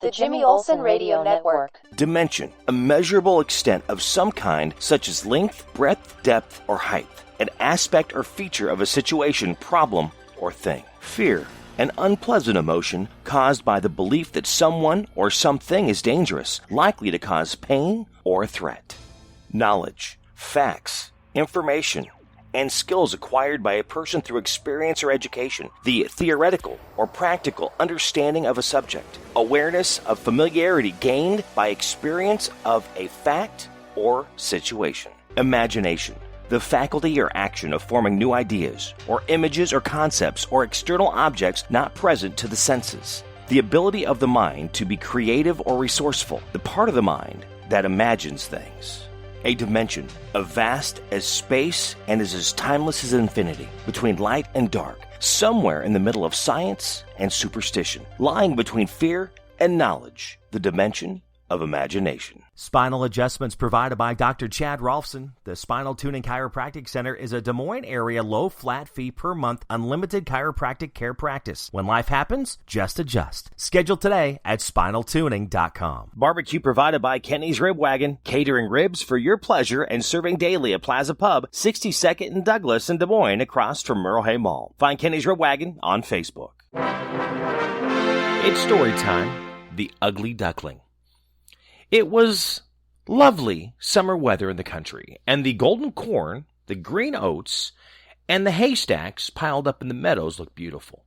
The Jimmy Olsen Radio Network. Dimension, a measurable extent of some kind, such as length, breadth, depth, or height. An aspect or feature of a situation, problem, or thing. Fear, an unpleasant emotion caused by the belief that someone or something is dangerous, likely to cause pain or threat. Knowledge, facts, information, and skills acquired by a person through experience or education. The theoretical or practical understanding of a subject. Awareness of familiarity gained by experience of a fact or situation. Imagination, the faculty or action of forming new ideas, or images or concepts or external objects not present to the senses. The ability of the mind to be creative or resourceful, the part of the mind that imagines things. A dimension, as vast as space and is as timeless as infinity, between light and dark, somewhere in the middle of science and superstition, lying between fear and knowledge, the dimension of imagination. Spinal adjustments provided by Dr. Chad Rolfson. The Spinal Tuning Chiropractic Center is a Des Moines area low flat fee per month unlimited chiropractic care practice. When life happens, just adjust. Schedule today at spinaltuning.com. Barbecue provided by Kenny's Rib Wagon, catering ribs for your pleasure and serving daily at Plaza Pub, 62nd and Douglas in Des Moines across from Merle Hay Mall. Find Kenny's Rib Wagon on Facebook. It's story time. The Ugly Duckling. It was lovely summer weather in the country, and the golden corn, the green oats, and the haystacks piled up in the meadows looked beautiful.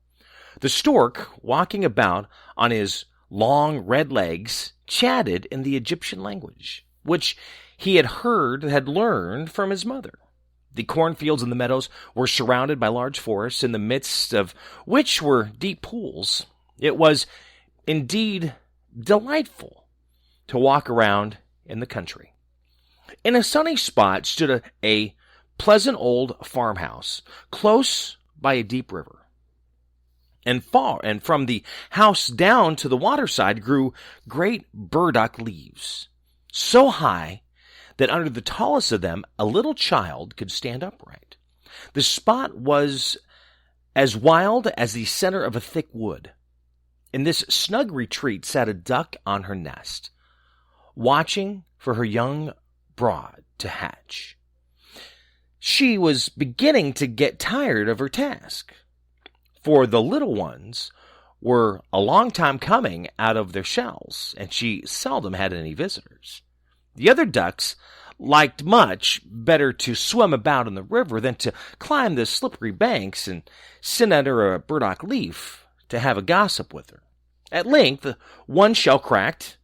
The stork, walking about on his long red legs, chatted in the Egyptian language, which he had learned from his mother. The cornfields and the meadows were surrounded by large forests, in the midst of which were deep pools. It was indeed delightful to walk around in the country. In a sunny spot stood a pleasant old farmhouse, close by a deep river. And from the house down to the waterside grew great burdock leaves, so high that under the tallest of them a little child could stand upright. The spot was as wild as the center of a thick wood. In this snug retreat sat a duck on her nest, watching for her young brood to hatch. She was beginning to get tired of her task, for the little ones were a long time coming out of their shells, and she seldom had any visitors. The other ducks liked much better to swim about in the river than to climb the slippery banks and sit under a burdock leaf to have a gossip with her. At length, one shell cracked,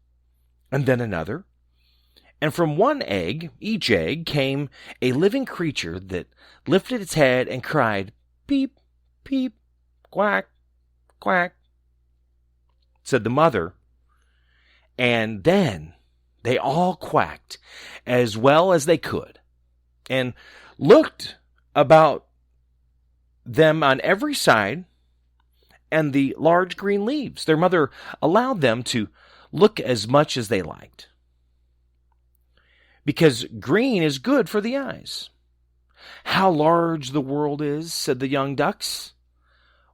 and then another, and from each egg, came a living creature that lifted its head and cried, "Peep, peep, quack, quack," said the mother, and then they all quacked as well as they could, and looked about them on every side, and the large green leaves. Their mother allowed them to look as much as they liked, because green is good for the eyes. "How large the world is," said the young ducks,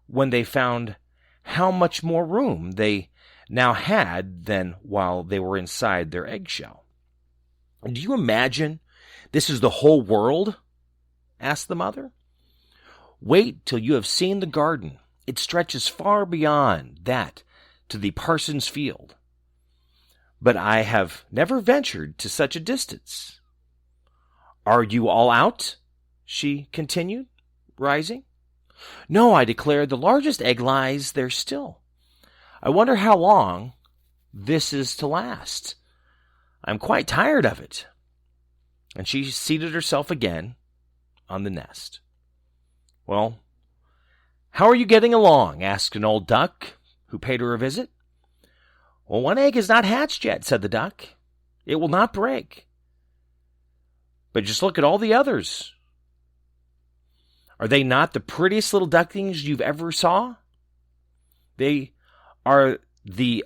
when they found how much more room they now had than while they were inside their eggshell. "Do you imagine this is the whole world?" asked the mother. "Wait till you have seen the garden. It stretches far beyond that to the parson's field. But I have never ventured to such a distance." "Are you all out?" she continued, rising. "No," I declared, "the largest egg lies there still. I wonder how long this is to last. I'm quite tired of it." And she seated herself again on the nest. "Well, how are you getting along?" asked an old duck who paid her a visit. "Well, one egg is not hatched yet," said the duck. "It will not break. But just look at all the others. Are they not the prettiest little ducklings you've ever saw? They are the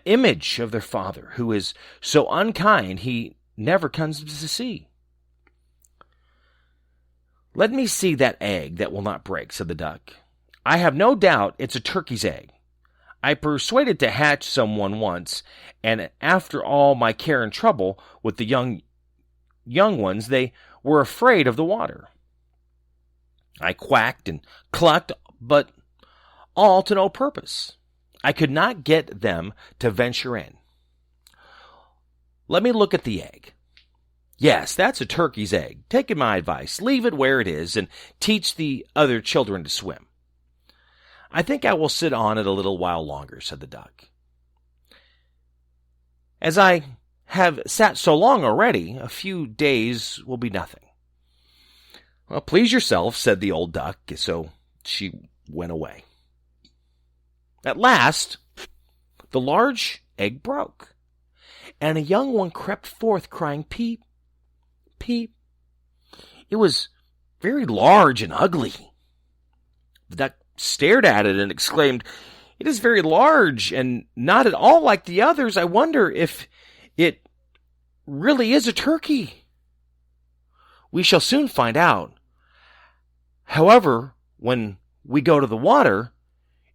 image of their father, who is so unkind he never comes to see." "Let me see that egg that will not break," said the duck. "I have no doubt it's a turkey's egg. I persuaded to hatch someone once, and after all my care and trouble with the young ones, they were afraid of the water. I quacked and clucked, but all to no purpose. I could not get them to venture in. Let me look at the egg. Yes, that's a turkey's egg. Take my advice. Leave it where it is and teach the other children to swim. I think I will sit on it a little while longer, said the duck. As I have sat so long already, a few days will be nothing. Well, please yourself, said the old duck, so she went away. At last, the large egg broke, and a young one crept forth, crying, "Peep, peep." It was very large and ugly. The duck stared at it and exclaimed, "It is very large and not at all like the others. I wonder if it really is a turkey." "We shall soon find out. However, when we go to the water,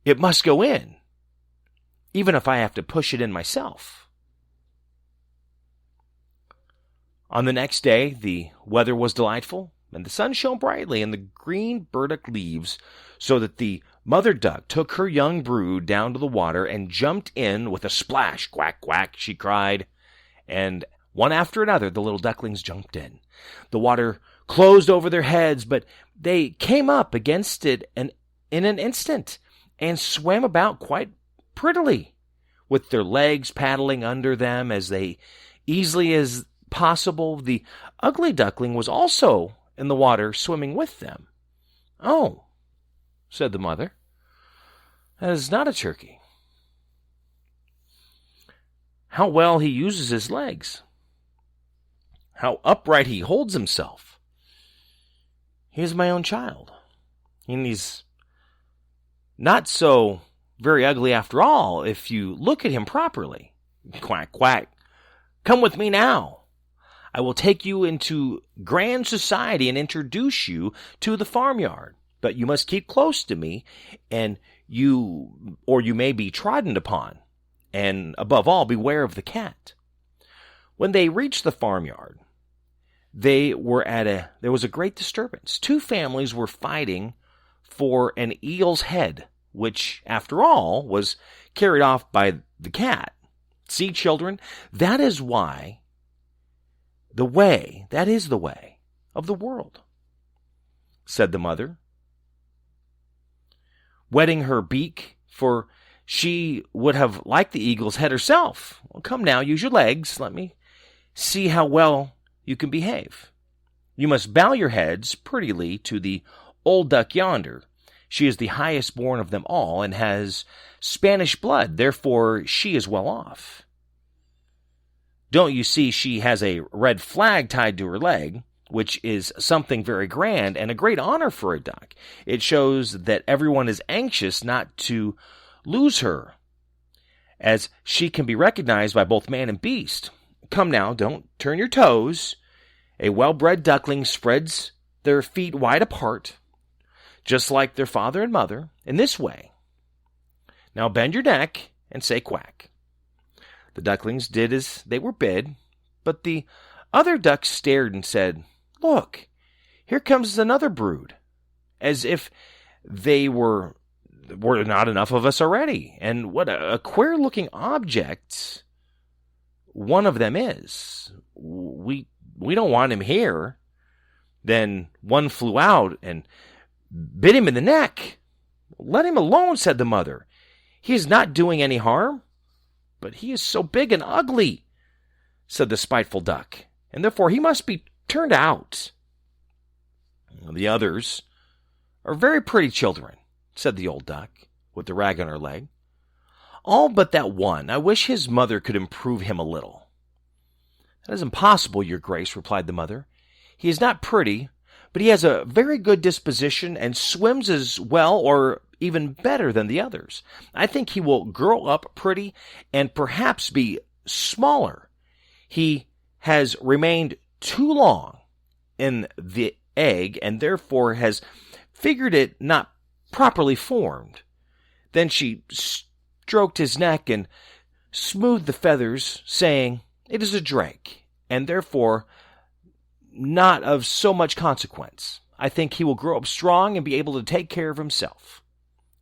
it must go in, even if I have to push it in myself." On the next day, the weather was delightful, and the sun shone brightly in the green burdock leaves, so that the mother duck took her young brood down to the water and jumped in with a splash. "Quack, quack," she cried, and one after another the little ducklings jumped in. The water closed over their heads, but they came up against it in an instant and swam about quite prettily, with their legs paddling under them as easily as possible. The ugly duckling was also in the water, swimming with them. "Oh," said the mother, "that is not a turkey. How well he uses his legs. How upright he holds himself. He is my own child. And he's not so very ugly after all, if you look at him properly. Quack, quack. Come with me now. I will take you into grand society and introduce you to the farmyard. But you must keep close to me, or you may be trodden upon. And above all, beware of the cat." When they reached the farmyard, there was a great disturbance. Two families were fighting for an eel's head, which, after all, was carried off by the cat. See, children, that is the way of the world, said the mother, wetting her beak, for she would have liked the eagle's head herself. "Well, come now, use your legs. Let me see how well you can behave. You must bow your heads prettily to the old duck yonder. She is the highest born of them all, and has Spanish blood, therefore she is well off. Don't you see she has a red flag tied to her leg, which is something very grand and a great honor for a duck. It shows that everyone is anxious not to lose her, as she can be recognized by both man and beast. Come now, don't turn your toes. A well-bred duckling spreads their feet wide apart, just like their father and mother, in this way. Now bend your neck and say quack." The ducklings did as they were bid, but the other ducks stared and said, "Look, here comes another brood," as if they were not enough of us already. And what a queer-looking object one of them is. We don't want him here." Then one flew out and bit him in the neck. "Let him alone," said the mother. "He is not doing any harm." "But he is so big and ugly," said the spiteful duck, "and therefore he must be turned out." "The others are very pretty children," said the old duck, with the rag on her leg. "All but that one. I wish his mother could improve him a little." "That is impossible, your grace," replied the mother. "He is not pretty, but he has a very good disposition and swims as well or even better than the others. I think he will grow up pretty and perhaps be smaller. He has remained too long in the egg and therefore has figured it not properly formed." Then she stroked his neck and smoothed the feathers, saying, "It is a drake, and therefore not of so much consequence. I think he will grow up strong and be able to take care of himself."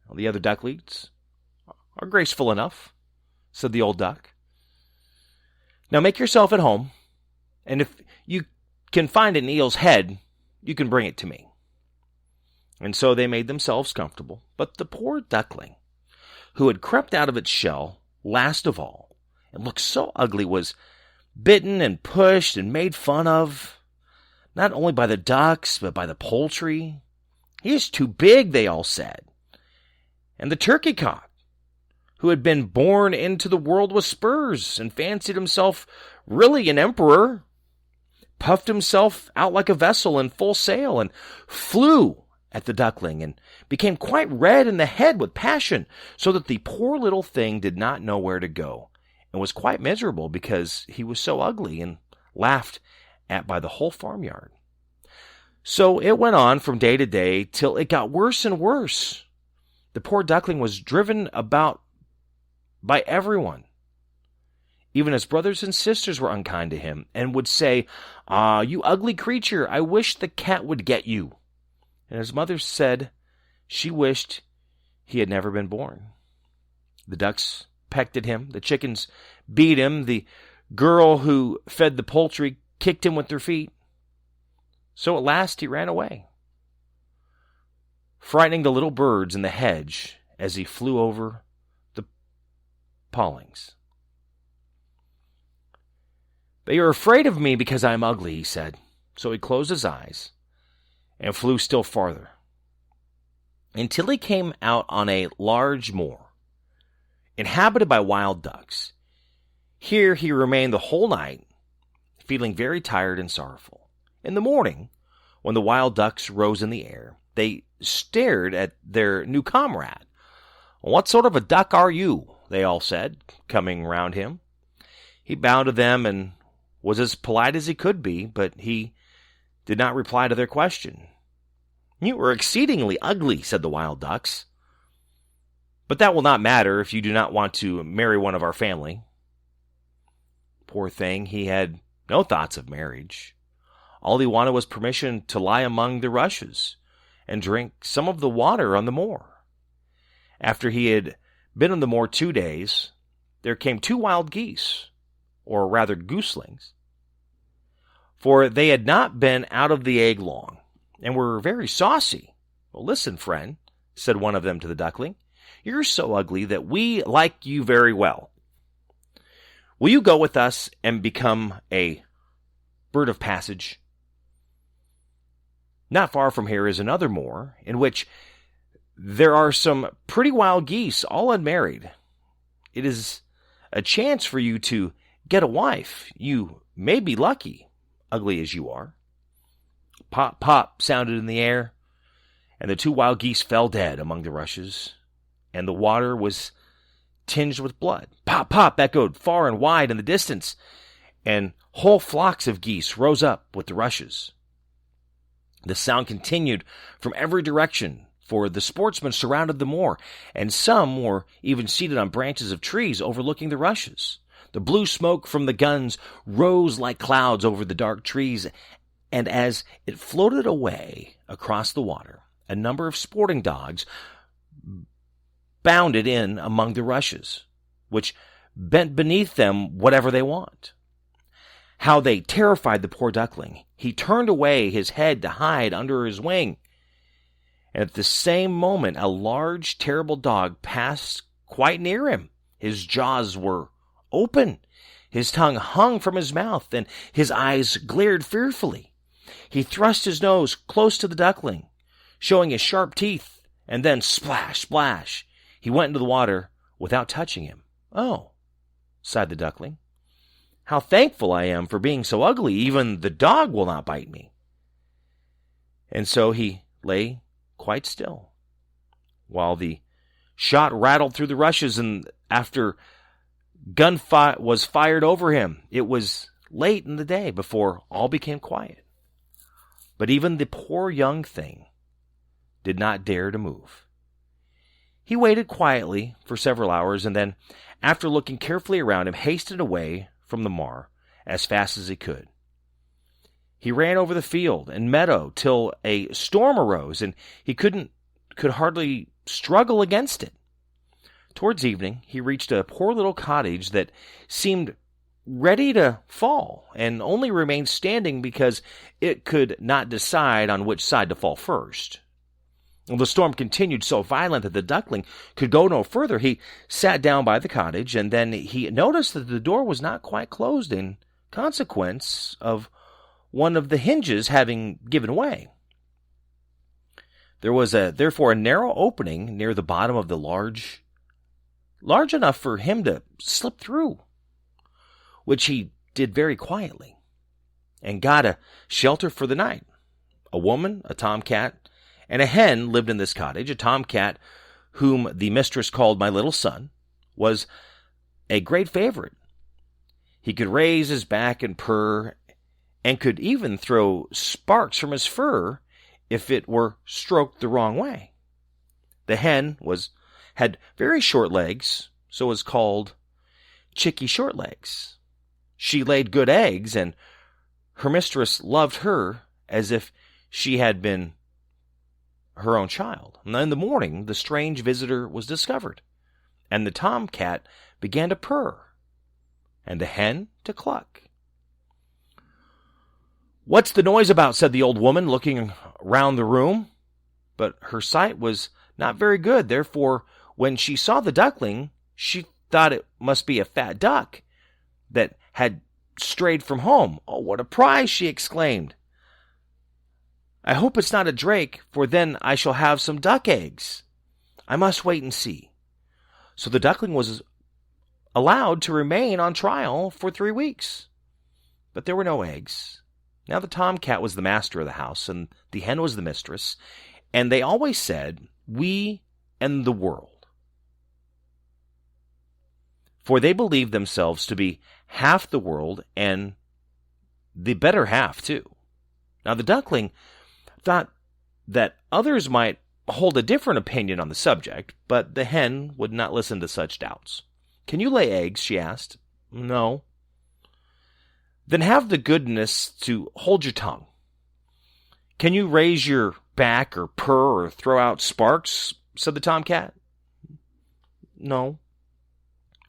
Well, the other ducklings are graceful enough, said the old duck. "Now make yourself at home, and if you can find an eel's head, you can bring it to me." And so they made themselves comfortable. But the poor duckling, who had crept out of its shell last of all, and looked so ugly, was bitten and pushed and made fun of, not only by the ducks, but by the poultry. "He is too big," they all said. And the turkey cock, who had been born into the world with spurs and fancied himself really an emperor, puffed himself out like a vessel in full sail and flew at the duckling and became quite red in the head with passion, so that the poor little thing did not know where to go and was quite miserable because he was so ugly and laughed at by the whole farmyard. So it went on from day to day till it got worse and worse. The poor duckling was driven about by everyone. Even his brothers and sisters were unkind to him and would say, "Ah, you ugly creature, I wish the cat would get you." And his mother said she wished he had never been born. The ducks pecked at him, the chickens beat him, the girl who fed the poultry kicked him with their feet. So at last he ran away, frightening the little birds in the hedge as he flew over the pollings. "They are afraid of me because I am ugly," he said. So he closed his eyes and flew still farther, until he came out on a large moor, inhabited by wild ducks. Here he remained the whole night, feeling very tired and sorrowful. In the morning, when the wild ducks rose in the air, they stared at their new comrade. "What sort of a duck are you?" they all said, coming round him. He bowed to them and was as polite as he could be, but he did not reply to their question. "You are exceedingly ugly," said the wild ducks. "But that will not matter if you do not want to marry one of our family." Poor thing, he had no thoughts of marriage. All he wanted was permission to lie among the rushes and drink some of the water on the moor. After he had been on the moor 2 days, there came 2 wild geese, or rather gooselings, for they had not been out of the egg long, and were very saucy. "Well, listen, friend," said one of them to the duckling, "you're so ugly that we like you very well. Will you go with us and become a bird of passage? Not far from here is another moor, in which there are some pretty wild geese, all unmarried. It is a chance for you to get a wife. You may be lucky, ugly as you are." Pop, pop sounded in the air, and the 2 wild geese fell dead among the rushes, and the water was tinged with blood. Pop, pop echoed far and wide in the distance, and whole flocks of geese rose up with the rushes. The sound continued from every direction, for the sportsmen surrounded the moor, and some were even seated on branches of trees overlooking the rushes. The blue smoke from the guns rose like clouds over the dark trees, and as it floated away across the water, a number of sporting dogs bounded in among the rushes, which bent beneath them whatever they want. How they terrified the poor duckling! He turned away his head to hide under his wing, and at the same moment a large, terrible dog passed quite near him. His jaws were open, his tongue hung from his mouth, and his eyes glared fearfully. He thrust his nose close to the duckling, showing his sharp teeth, and then splash, splash, he went into the water without touching him. "Oh," sighed the duckling, "how thankful I am for being so ugly. Even the dog will not bite me." And so he lay quite still, while the shot rattled through the rushes, and after gunfire was fired over him, it was late in the day before all became quiet. But even the poor young thing did not dare to move. He waited quietly for several hours, and then, after looking carefully around him, hastened away from the mar as fast as he could. He ran over the field and meadow till a storm arose, and he could hardly struggle against it. Towards evening, he reached a poor little cottage that seemed ready to fall, and only remained standing because it could not decide on which side to fall first. The storm continued so violent that the duckling could go no further. He sat down by the cottage, and then he noticed that the door was not quite closed in consequence of one of the hinges having given way. There was therefore a narrow opening near the bottom of the large enough for him to slip through, which he did very quietly, and got a shelter for the night. A woman, a tomcat, and a hen lived in this cottage. A tomcat, whom the mistress called my little son, was a great favorite. He could raise his back and purr, and could even throw sparks from his fur if it were stroked the wrong way. The hen had very short legs, so was called Chicky Shortlegs. She laid good eggs, and her mistress loved her as if she had been her own child. And in the morning, the strange visitor was discovered, and the tomcat began to purr, and the hen to cluck. "What's the noise about?" said the old woman, looking round the room. But her sight was not very good. Therefore, when she saw the duckling, she thought it must be a fat duck that had strayed from home. "Oh, what a prize!" she exclaimed. "I hope it's not a drake, for then I shall have some duck eggs. I must wait and see." So the duckling was allowed to remain on trial for 3 weeks. But there were no eggs. Now the tomcat was the master of the house, and the hen was the mistress, and they always said, "we and the world," for they believed themselves to be half the world, and the better half, too. Now the duckling thought that others might hold a different opinion on the subject, but the hen would not listen to such doubts. "Can you lay eggs?" she asked. "No." "Then have the goodness to hold your tongue." "Can you raise your back or purr or throw out sparks?" said the tomcat. "No."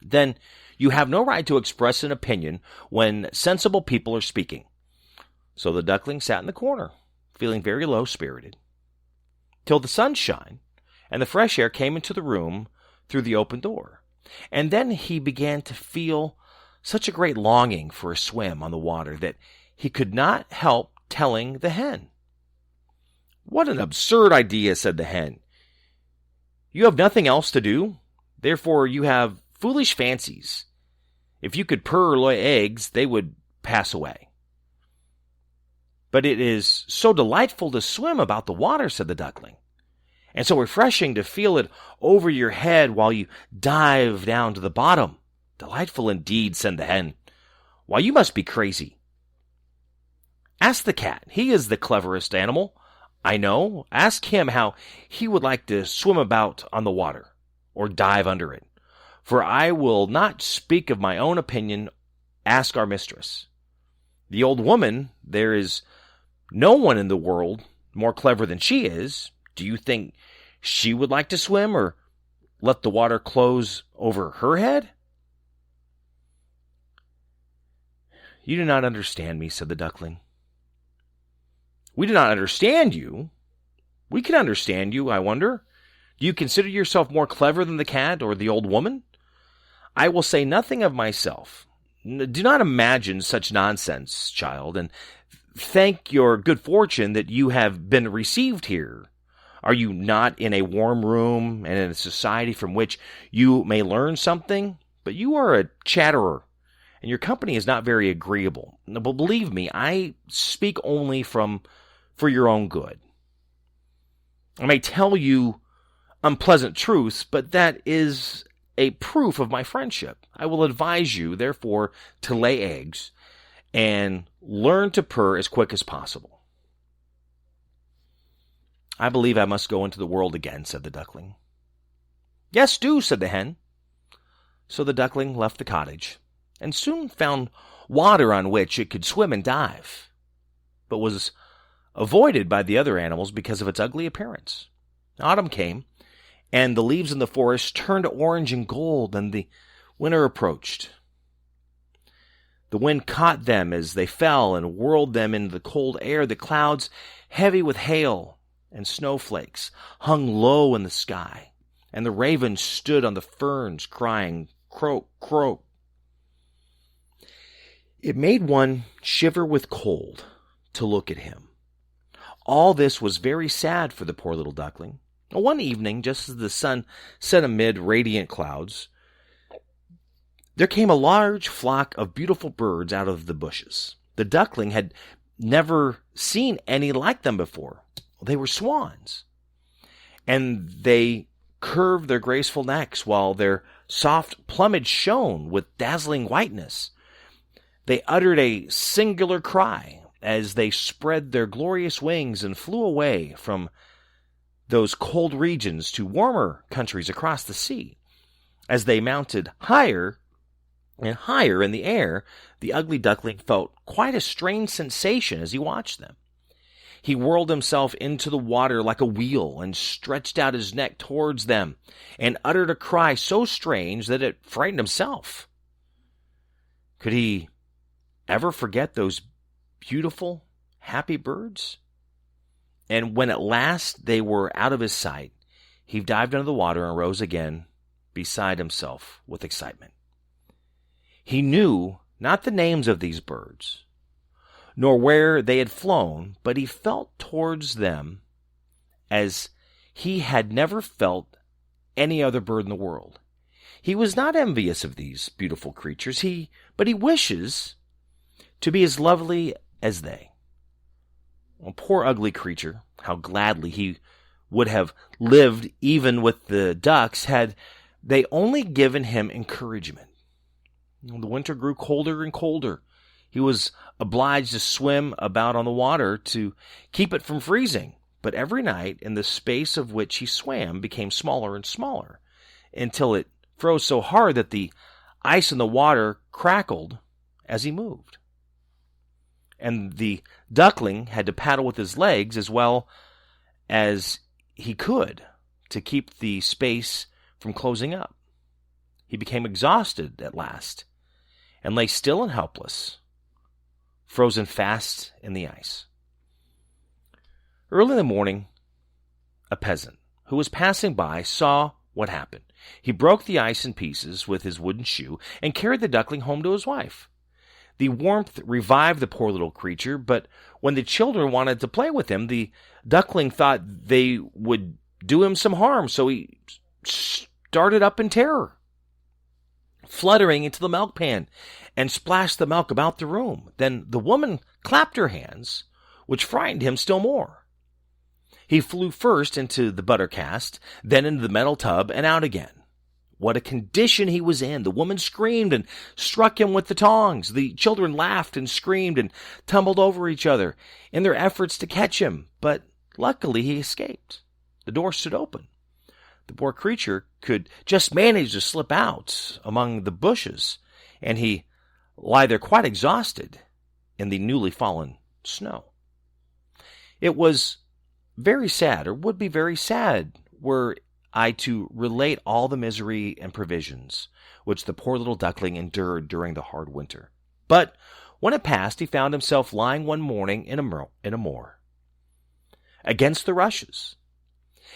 "Then you have no right to express an opinion when sensible people are speaking." So the duckling sat in the corner, feeling very low-spirited, till the sun shone, and the fresh air came into the room through the open door. And then he began to feel such a great longing for a swim on the water that he could not help telling the hen. "What an absurd idea," said the hen. "You have nothing else to do, therefore you have foolish fancies. If you could purr or lay eggs, they would pass away." "But it is so delightful to swim about the water," said the duckling, "and so refreshing to feel it over your head while you dive down to the bottom." "Delightful indeed," said the hen. "Why, you must be crazy." "Ask the cat. He is the cleverest animal I know. Ask him how he would like to swim about on the water, or dive under it. For I will not speak of my own opinion. Ask our mistress. The old woman, there is no one in the world more clever than she is. Do you think she would like to swim, or let the water close over her head?" "You do not understand me," said the duckling. "We do not understand you? We can understand you, I wonder. Do you consider yourself more clever than the cat or the old woman? I will say nothing of myself. Do not imagine such nonsense, child, and thank your good fortune that you have been received here. Are you not in a warm room and in a society from which you may learn something? But you are a chatterer, and your company is not very agreeable. But believe me, I speak only for your own good. I may tell you unpleasant truths, but that is a proof of my friendship. I will advise you, therefore, to lay eggs and learn to purr as quick as possible." "I believe I must go into the world again," said the duckling. "Yes, do," said the hen. So the duckling left the cottage, and soon found water on which it could swim and dive, but was avoided by the other animals because of its ugly appearance. Autumn came, and the leaves in the forest turned orange and gold, and the winter approached. The wind caught them as they fell and whirled them into the cold air. The clouds, heavy with hail and snowflakes, hung low in the sky, and the raven stood on the ferns crying, "Croak, croak." It made one shiver with cold to look at him. All this was very sad for the poor little duckling. One evening, just as the sun set amid radiant clouds, there came a large flock of beautiful birds out of the bushes. The duckling had never seen any like them before. They were swans, and they curved their graceful necks while their soft plumage shone with dazzling whiteness. They uttered a singular cry as they spread their glorious wings and flew away from those cold regions to warmer countries across the sea. As they mounted higher and higher in the air, the ugly duckling felt quite a strange sensation as he watched them. He whirled himself into the water like a wheel and stretched out his neck towards them and uttered a cry so strange that it frightened himself. Could he ever forget those beautiful, happy birds? And when at last they were out of his sight, he dived under the water and rose again, beside himself with excitement. He knew not the names of these birds, nor where they had flown, but he felt towards them as he had never felt any other bird in the world. He was not envious of these beautiful creatures, but he wishes to be as lovely as they. Well, poor ugly creature, how gladly he would have lived even with the ducks had they only given him encouragement. The winter grew colder and colder. He was obliged to swim about on the water to keep it from freezing, but every night in the space of which he swam became smaller and smaller, until it froze so hard that the ice in the water crackled as he moved. And the duckling had to paddle with his legs as well as he could to keep the space from closing up. He became exhausted at last and lay still and helpless, frozen fast in the ice. Early in the morning, a peasant who was passing by saw what happened. He broke the ice in pieces with his wooden shoe and carried the duckling home to his wife. The warmth revived the poor little creature, but when the children wanted to play with him, the duckling thought they would do him some harm, so he started up in terror, fluttering into the milk pan, and splashed the milk about the room. Then the woman clapped her hands, which frightened him still more. He flew first into the butter cask, then into the metal tub, and out again. What a condition he was in! The woman screamed and struck him with the tongs. The children laughed and screamed and tumbled over each other in their efforts to catch him, but luckily he escaped. The door stood open. The poor creature could just manage to slip out among the bushes, and he lie there quite exhausted in the newly fallen snow. It was very sad, or would be very sad, were I to relate all the misery and provisions which the poor little duckling endured during the hard winter. But when it passed, he found himself lying one morning in a moor, against the rushes.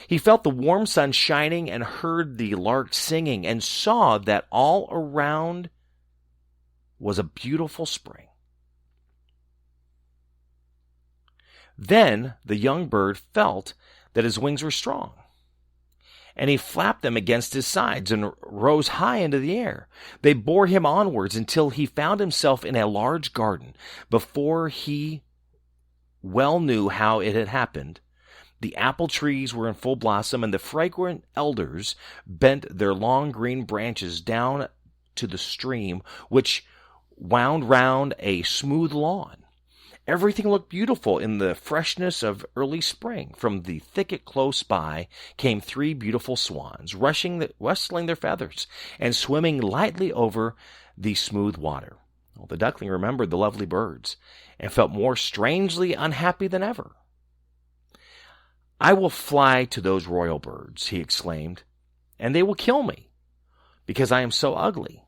He felt the warm sun shining and heard the lark singing and saw that all around was a beautiful spring. Then the young bird felt that his wings were strong, and he flapped them against his sides and rose high into the air. They bore him onwards until he found himself in a large garden. Before he well knew how it had happened, the apple trees were in full blossom, and the fragrant elders bent their long green branches down to the stream, which wound round a smooth lawn. Everything looked beautiful in the freshness of early spring. From the thicket close by came 3 beautiful swans, rustling their feathers and swimming lightly over the smooth water. Well, the duckling remembered the lovely birds and felt more strangely unhappy than ever. "I will fly to those royal birds," he exclaimed, "and they will kill me, because I am so ugly,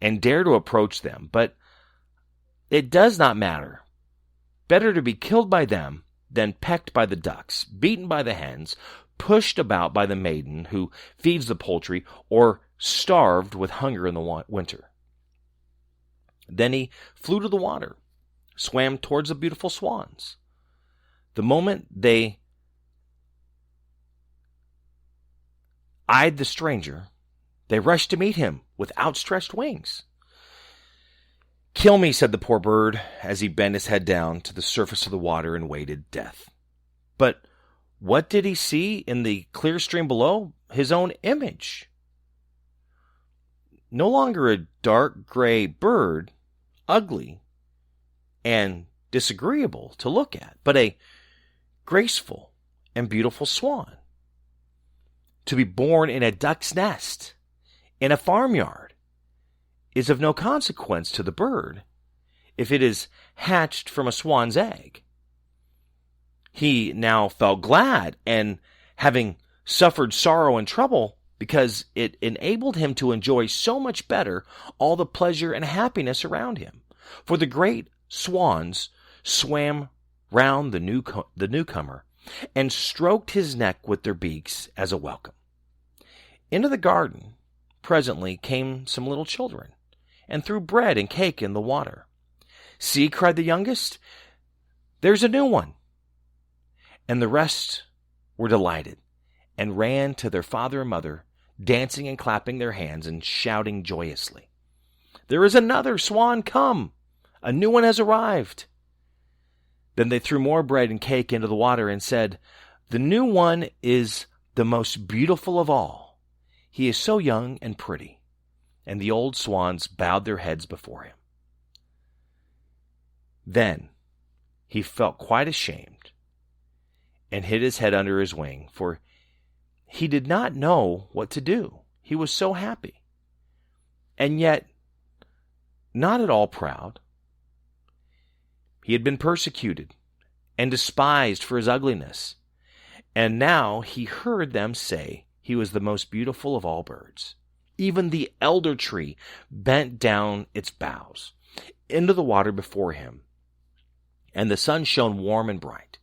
and dare to approach them. But it does not matter. Better to be killed by them than pecked by the ducks, beaten by the hens, pushed about by the maiden who feeds the poultry, or starved with hunger in the winter." Then he flew to the water, swam towards the beautiful swans. The moment they eyed the stranger, they rushed to meet him with outstretched wings. "Kill me," said the poor bird, as he bent his head down to the surface of the water and waited death. But what did he see in the clear stream below? His own image. No longer a dark gray bird, ugly and disagreeable to look at, but a graceful and beautiful swan. To be born in a duck's nest, in a farmyard, is of no consequence to the bird if it is hatched from a swan's egg. He now felt glad, and having suffered sorrow and trouble, because it enabled him to enjoy so much better all the pleasure and happiness around him. For the great swans swam round the newcomer and stroked his neck with their beaks as a welcome. Into the garden presently came some little children, and threw bread and cake in the water. "See," cried the youngest, "there's a new one." And the rest were delighted, and ran to their father and mother, dancing and clapping their hands and shouting joyously, "There is another swan come! A new one has arrived!" Then they threw more bread and cake into the water and said, "The new one is the most beautiful of all. He is so young and pretty." And the old swans bowed their heads before him. Then he felt quite ashamed and hid his head under his wing, for he did not know what to do. He was so happy, and yet not at all proud. He had been persecuted and despised for his ugliness, and now he heard them say he was the most beautiful of all birds. Even the elder tree bent down its boughs into the water before him, and the sun shone warm and bright.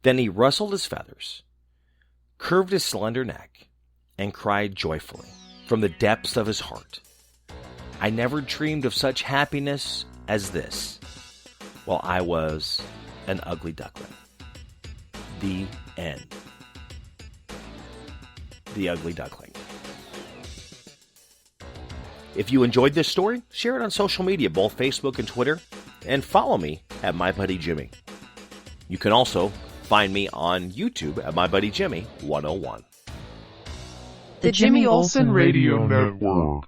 Then he rustled his feathers, curved his slender neck, and cried joyfully from the depths of his heart, "I never dreamed of such happiness as this while I was an ugly duckling." The end. The Ugly Duckling. If you enjoyed this story, share it on social media, both Facebook and Twitter, and follow me at My Buddy Jimmy. You can also find me on YouTube at My Buddy Jimmy 101. The Jimmy Olsen Radio Network.